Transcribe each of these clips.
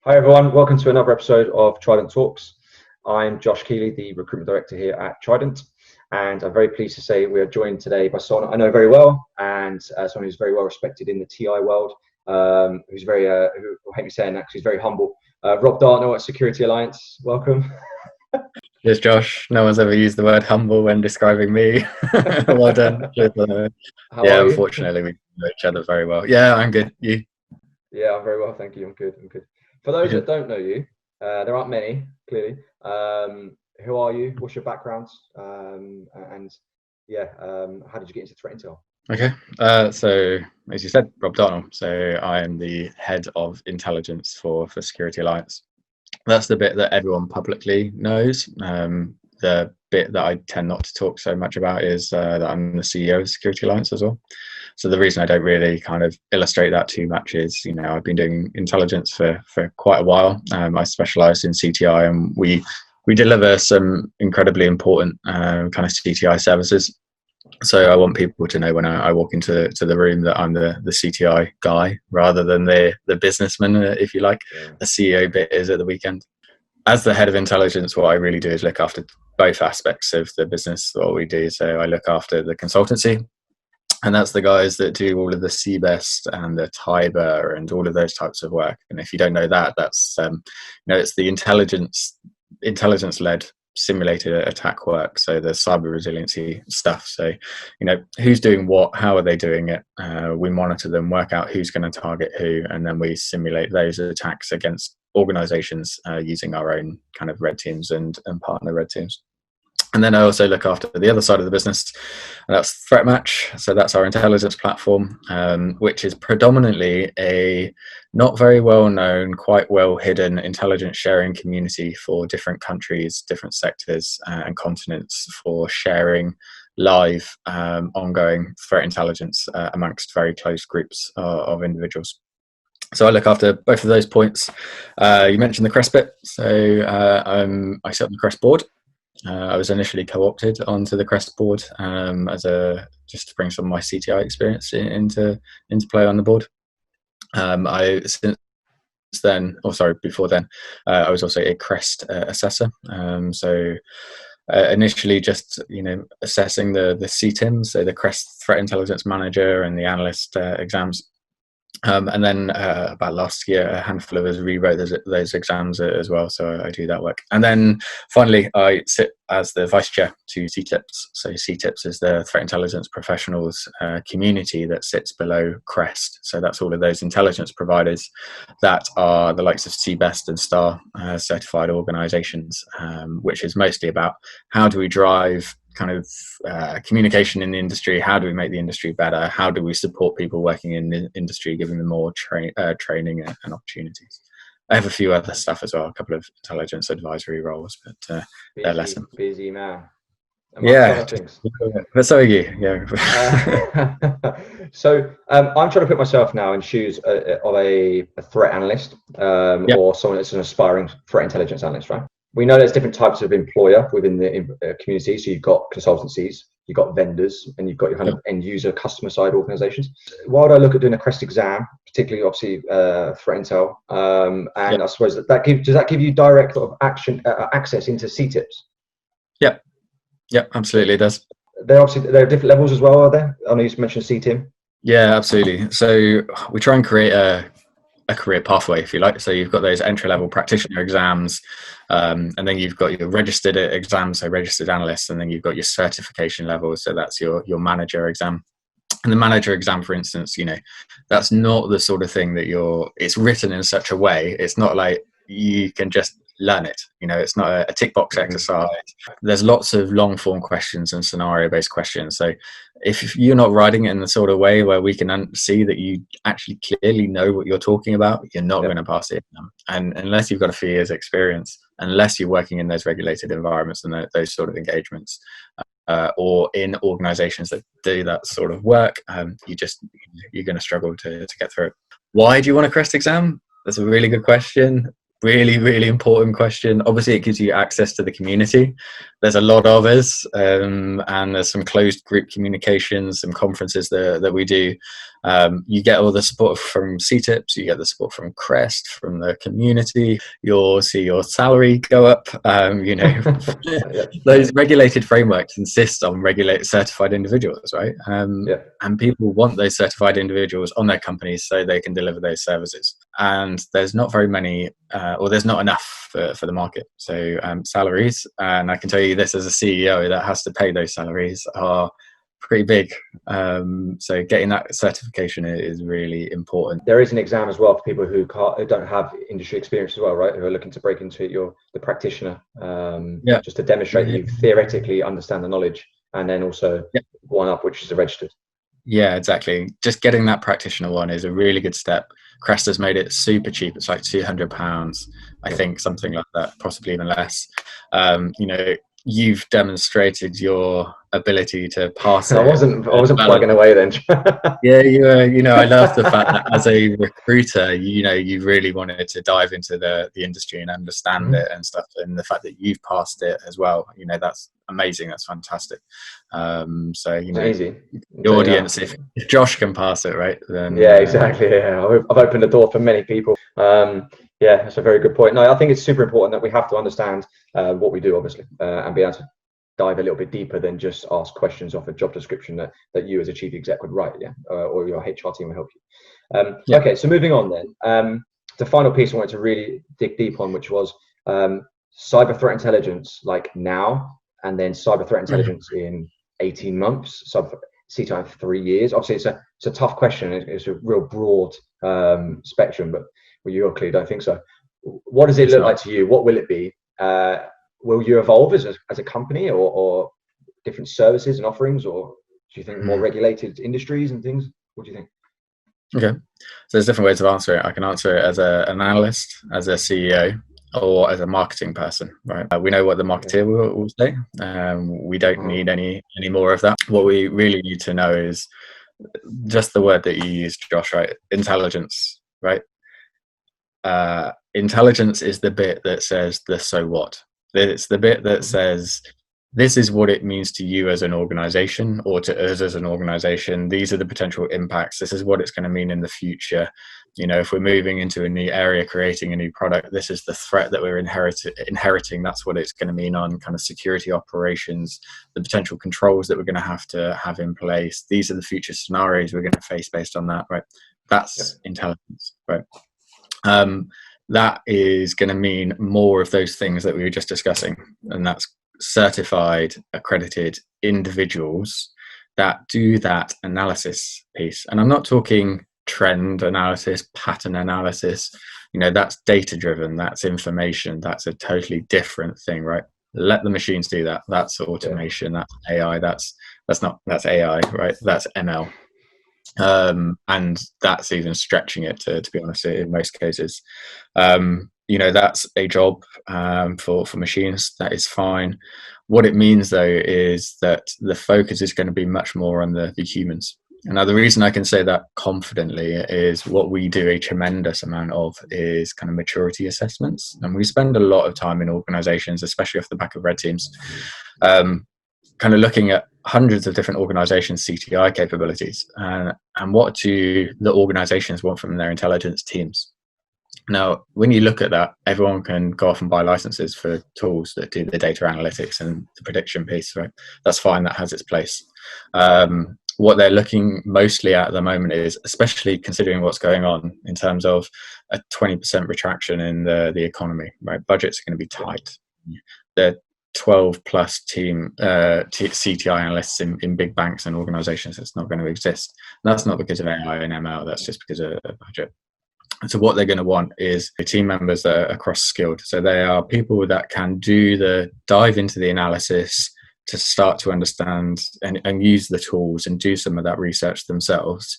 Hi everyone, welcome to another episode of Trident Talks. I'm Josh Keeley, the Recruitment Director here at Trident, and I'm very pleased to say we are joined today by someone I know very well, and someone who's very well respected in the TI world, who's very, who I hate me saying that because he's very humble. Rob Dartnall at Security Alliance, welcome. Yes, Josh. No one's ever used the word humble when describing me. Well done. How are you? Unfortunately, we know each other very well. Yeah, I'm good. You? Yeah, I'm very well, thank you. I'm good. For those that don't know you, there aren't many, clearly. Who are you? What's your background? How did you get into threat intel? Okay. So, as you said, Rob Dartnall. So, I am the head of intelligence for Security Alliance. That's the bit that everyone publicly knows. The bit that I tend not to talk so much about is that I'm the CEO of Security Alliance as well. So the reason I don't really kind of illustrate that too much is, I've been doing intelligence for quite a while. I specialise in CTI, and we deliver some incredibly important kind of CTI services. So I want people to know when I walk into the room that I'm the CTI guy rather than the businessman, if you like. Yeah. The CEO bit is at the weekend. As the head of intelligence, what I really do is look after both aspects of the business, what we do. So I look after the consultancy, and that's the guys that do all of the CBEST and the TIBER and all of those types of work. And if you don't know that, that's it's the intelligence-led simulated attack work. So the cyber resiliency stuff. So who's doing what, how are they doing it? We monitor them, work out who's going to target who, and then we simulate those attacks against organizations using our own kind of red teams and partner red teams. And then I also look after the other side of the business, and that's Threat Match. So that's our intelligence platform, which is predominantly a not very well known, quite well hidden intelligence sharing community for different countries, different sectors and continents for sharing live, ongoing threat intelligence amongst very close groups of individuals. So I look after both of those points. You mentioned the CREST bit. So I sit on the CREST board. I was initially co-opted onto the CREST board just to bring some of my CTI experience into play on the board. Before then, I was also a CREST assessor. Initially just assessing the CTIMs, so the CREST Threat Intelligence Manager and the Analyst exams. And then about last year, a handful of us rewrote those exams as well. So I do that work. And then finally, I sit as the vice chair to CTIPS. So CTIPS is the Threat Intelligence Professionals community that sits below CREST. So that's all of those intelligence providers that are the likes of CBEST and STAR certified organizations, which is mostly about how do we drive kind of communication in the industry, how do we make the industry better, how do we support people working in the industry, giving them more training and opportunities. I have a few other stuff as well, a couple of intelligence advisory roles, but they're less. Busy man. Yeah, but so are you. Yeah. So I'm trying to put myself now in shoes of a threat analyst or someone that's an aspiring threat intelligence analyst, right? We know there's different types of employer within the community. So you've got consultancies, you've got vendors, and you've got your kind of end user customer side organizations. Why would I look at doing a CREST exam, particularly obviously threat intel? I suppose does that give you direct sort of access into CTIPS? Yeah, absolutely it does. There are different levels as well, are there? I know you mentioned CTIM. Yeah, absolutely. So we try and create a career pathway, if you like. So you've got those entry-level practitioner exams, and then you've got your registered exams, so registered analysts, and then you've got your certification levels, so that's your manager exam. And the manager exam, for instance, that's not the sort of thing that it's written in such a way, it's not like you can just learn it. It's not a tick box exercise. There's lots of long form questions and scenario based questions. So if you're not writing it in the sort of way where we can see that you actually clearly know what you're talking about, you're not going to pass it. And unless you've got a few years experience, unless you're working in those regulated environments and those sort of engagements, or in organizations that do that sort of work, you're going to struggle to get through it. Why do you want a CREST exam? That's a really good question. Really, really important question. Obviously, it gives you access to the community. There's a lot of us, and there's some closed group communications, some conferences that we do. You get all the support from CTIPS, you get the support from CREST, from the community. You'll see your salary go up. Those regulated frameworks insist on regulated certified individuals, right? And people want those certified individuals on their companies so they can deliver those services. And there's not very many, or there's not enough for the market. So salaries, and I can tell you this as a CEO that has to pay those salaries, are pretty big. So getting that certification is really important. There is an exam as well for people who don't have industry experience as well, right? Who are looking to break into it, the practitioner, just to demonstrate that you theoretically understand the knowledge, and then also one up, which is the registered. Yeah, exactly. Just getting that practitioner one is a really good step. CREST has made it super cheap. It's like £200, I think, something like that, possibly even less. You've demonstrated your ability to pass it. I wasn't plugging away then. Yeah, I love the fact that as a recruiter, you really wanted to dive into the industry and understand it and stuff, and the fact that you've passed it as well, that's amazing. That's fantastic. Easy. The audience, if Josh can pass it, right, then exactly. I've opened the door for many people. That's a very good point. No, I think it's super important that we have to understand what we do, obviously, and be able to dive a little bit deeper than just ask questions off a job description that you as a chief exec would write, or your HR team will help you. Okay, so moving on then. The final piece I wanted to really dig deep on, which was cyber threat intelligence, like now, and then cyber threat intelligence in 18 months, CTI in 3 years. Obviously, it's a tough question. It's a real broad spectrum, but you clearly don't think so. What does it look like to you? What will it be? Will you evolve as a company, or different services and offerings, or do you think more regulated industries and things? What do you think? Okay, so there's different ways of answering it. I can answer it as an analyst, as a CEO, or as a marketing person, right? We know what the marketeer will say. We don't need any more of that. What we really need to know is just the word that you used, Josh, right? Intelligence, right? Intelligence is the bit that says the so what. It's the bit that says this is what it means to you as an organization, or to us as an organization. These are the potential impacts. This is what it's going to mean in the future. If we're moving into a new area, creating a new product, this is the threat that we're inheriting. That's what it's going to mean on kind of security operations, the potential controls that we're going to have in place. These are the future scenarios we're going to face based on that, right? That's intelligence, right? That is going to mean more of those things that we were just discussing, and that's certified, accredited individuals that do that analysis piece. And I'm not talking trend analysis, pattern analysis. That's data driven, that's information, that's a totally different thing, right? Let the machines do that. That's automation, that's AI, that's AI, right? That's ML. And that's even stretching it to be honest in most cases. That's a job for machines. That is fine. What it means though is that the focus is going to be much more on the humans. And now the reason I can say that confidently is what we do a tremendous amount of is kind of maturity assessments, and we spend a lot of time in organizations, especially off the back of red teams, kind of looking at hundreds of different organizations' CTI capabilities, and what do the organizations want from their intelligence teams. Now, when you look at that, everyone can go off and buy licenses for tools that do the data analytics and the prediction piece, right? That's fine, that has its place. What they're looking mostly at the moment is, especially considering what's going on in terms of a 20% retraction in the economy, right? Budgets are going to be tight. The 12 plus team CTI analysts in big banks and organizations, it's not going to exist. And that's not because of AI and ML, that's just because of budget. So what they're going to want is team members that are cross-skilled. So they are people that can dive into the analysis to start to understand and use the tools and do some of that research themselves,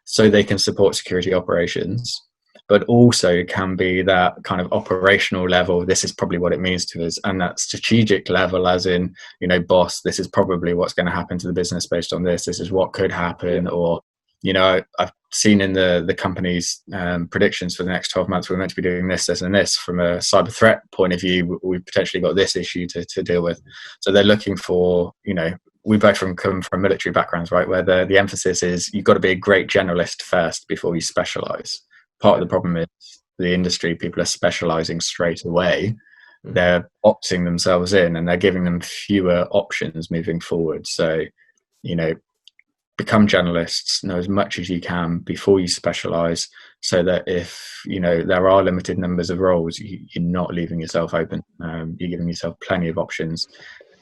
so they can support security operations, but also can be that kind of operational level. This is probably what it means to us. And that strategic level, as in, boss, this is probably what's going to happen to the business based on this. This is what could happen, or I've seen in the company's predictions for the next 12 months, we're meant to be doing this, this, and this. From a cyber threat point of view, we've potentially got this issue to deal with. So they're looking for, we both come from military backgrounds, right, where the emphasis is you've got to be a great generalist first before you specialize. Part of the problem is the industry, people are specializing straight away. They're boxing themselves in and they're giving them fewer options moving forward. So, become generalists, know as much as you can before you specialize, so that if there are limited numbers of roles, you're not leaving yourself open. You're giving yourself plenty of options.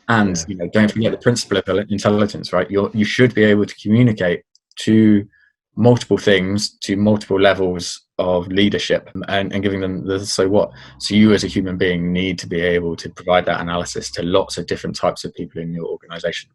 And don't forget the principle of intelligence, right? You should be able to communicate to multiple things, to multiple levels of leadership, and giving them the so what. So you as a human being need to be able to provide that analysis to lots of different types of people in your organization.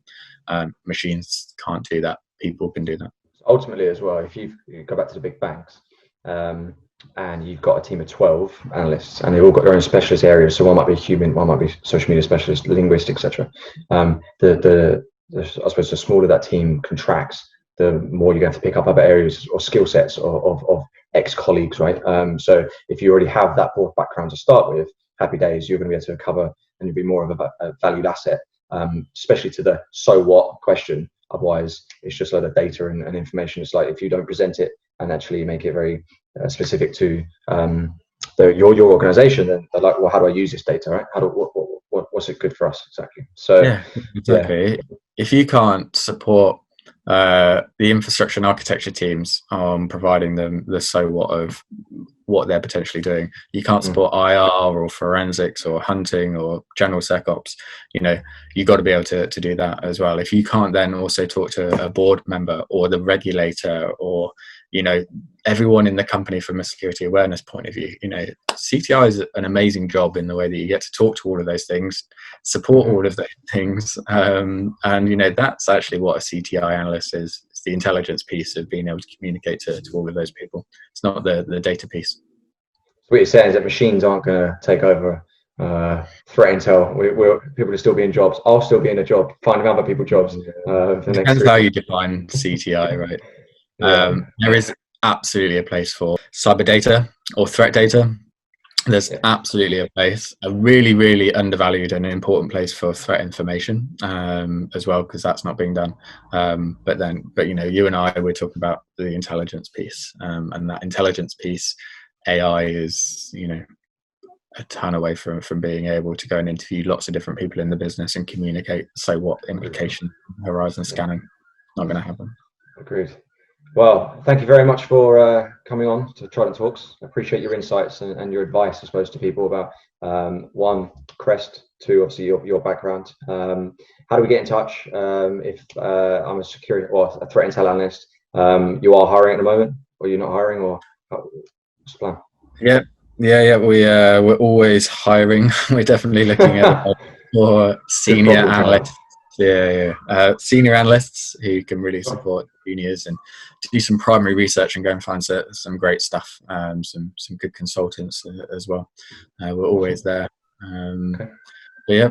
Machines can't do that. People can do that. Ultimately as well, if you go back to the big banks, and you've got a team of 12 analysts and they've all got their own specialist areas, so one might be human, one might be social media specialist, linguistics, etc. I suppose the smaller that team contracts, the more you're going to have to pick up other areas or skill sets of ex-colleagues, right? So if you already have that broad background to start with, happy days, you're going to be able to cover and you'll be more of a valued asset, especially to the so what question. Otherwise, it's just a lot of data and information. It's like if you don't present it and actually make it very specific to your organization, then they're like, well, how do I use this data, right? What's it good for us exactly? So yeah, exactly. Yeah. If you can't support the infrastructure and architecture teams on providing them the so what of what they're potentially doing, you can't support IR or forensics or hunting or general SecOps. You've got to be able to do that as well. If you can't then also talk to a board member or the regulator or everyone in the company from a security awareness point of view, CTI is an amazing job in the way that you get to talk to all of those things, support all of those things, and that's actually what a CTI analyst is. It's the intelligence piece of being able to communicate to all of those people. It's not the data piece. So what you're saying is that machines aren't going to take over threat intel. People will still be in jobs. I'll still be in a job, finding other people jobs. Depends how you define CTI, right? There is absolutely a place for cyber data or threat data. There's absolutely a place, a really, really undervalued and important place for threat information as well, because that's not being done. But you and I, we're talking about the intelligence piece, and that intelligence piece, AI is, a ton away from being able to go and interview lots of different people in the business and communicate. So what implication, horizon scanning, not going to happen. Agreed. Well, thank you very much for coming on to Trident Talks. I appreciate your insights and your advice, I suppose, to people about one, CREST, two, obviously your background. How do we get in touch if I'm a security or a threat intel analyst? You are hiring at the moment, or you're not hiring, or what's the plan? Yeah. We're always hiring. We're definitely looking at more senior analysts. Senior analysts who can really support juniors and to do some primary research and go and find some great stuff, some good consultants as well. We're always there.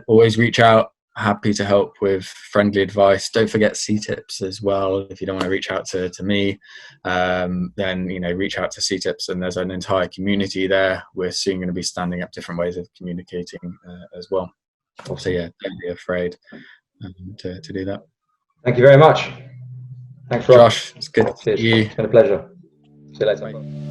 Always reach out. Happy to help with friendly advice. Don't forget CTIPS as well. If you don't want to reach out to me, then reach out to CTIPS, and there's an entire community there. We're soon going to be standing up different ways of communicating as well. So don't be afraid to do that. Thank you very much. Thanks, Rob. Josh. It's good to see you. It's been a pleasure. See you later. Bye.